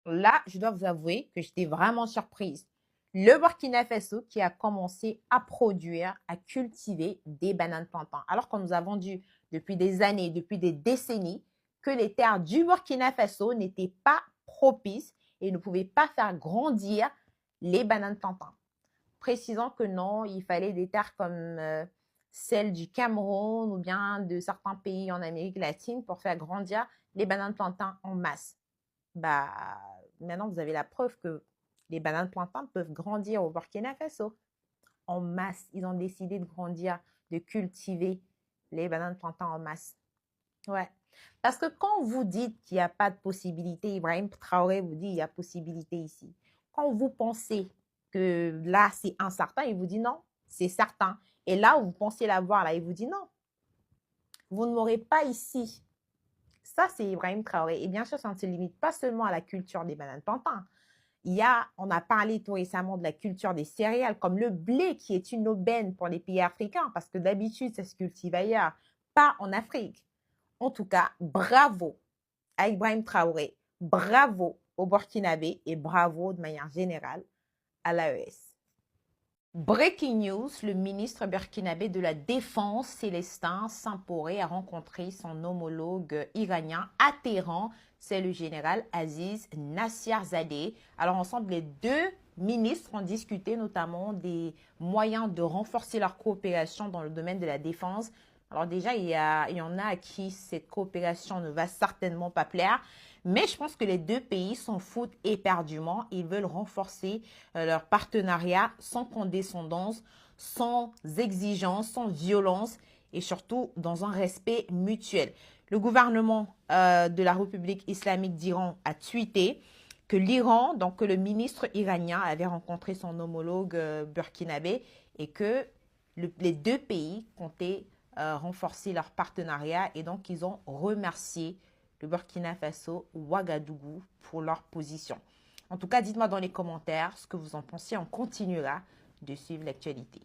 Là, je dois vous avouer que j'étais vraiment surprise. Le Burkina Faso qui a commencé à produire, à cultiver des bananes plantains. Alors qu'on nous a vendu depuis des années, depuis des décennies, que les terres du Burkina Faso n'étaient pas propices et ne pouvaient pas faire grandir les bananes plantains. Précisant que non, il fallait des terres comme celles du Cameroun ou bien de certains pays en Amérique latine pour faire grandir les bananes plantains en masse. Bah, maintenant, vous avez la preuve que les bananes plantains peuvent grandir au Burkina Faso en masse. Ils ont décidé de grandir, de cultiver les bananes plantains en masse. Ouais. Parce que quand vous dites qu'il n'y a pas de possibilité, Ibrahim Traoré vous dit qu'il y a possibilité ici. Quand vous pensez que là, c'est incertain, il vous dit non, c'est certain. Et là où vous pensez l'avoir, là, il vous dit non, vous ne m'aurez pas ici. Ça, c'est Ibrahim Traoré. Et bien sûr, ça ne se limite pas seulement à la culture des bananes plantains. On a parlé tout récemment de la culture des céréales, comme le blé, qui est une aubaine pour les pays africains, parce que d'habitude, ça se cultive ailleurs, pas en Afrique. En tout cas, bravo à Ibrahim Traoré, bravo au Burkinabé et bravo de manière générale à l'AES. Breaking news, le ministre burkinabé de la Défense, Célestin Sampore, a rencontré son homologue iranien à Téhéran, c'est le général Aziz Nassirzadeh. Alors ensemble, les deux ministres ont discuté notamment des moyens de renforcer leur coopération dans le domaine de la défense. Alors déjà, il y en a à qui cette coopération ne va certainement pas plaire, mais je pense que les deux pays s'en foutent éperdument. Ils veulent renforcer leur partenariat sans condescendance, sans exigence, sans violence et surtout dans un respect mutuel. Le gouvernement de la République islamique d'Iran a tweeté que l'Iran, donc que le ministre iranien avait rencontré son homologue burkinabé et que les deux pays comptaient renforcer leur partenariat et donc ils ont remercié le Burkina Faso, Ouagadougou pour leur position. En tout cas, dites-moi dans les commentaires ce que vous en pensez. On continuera de suivre l'actualité.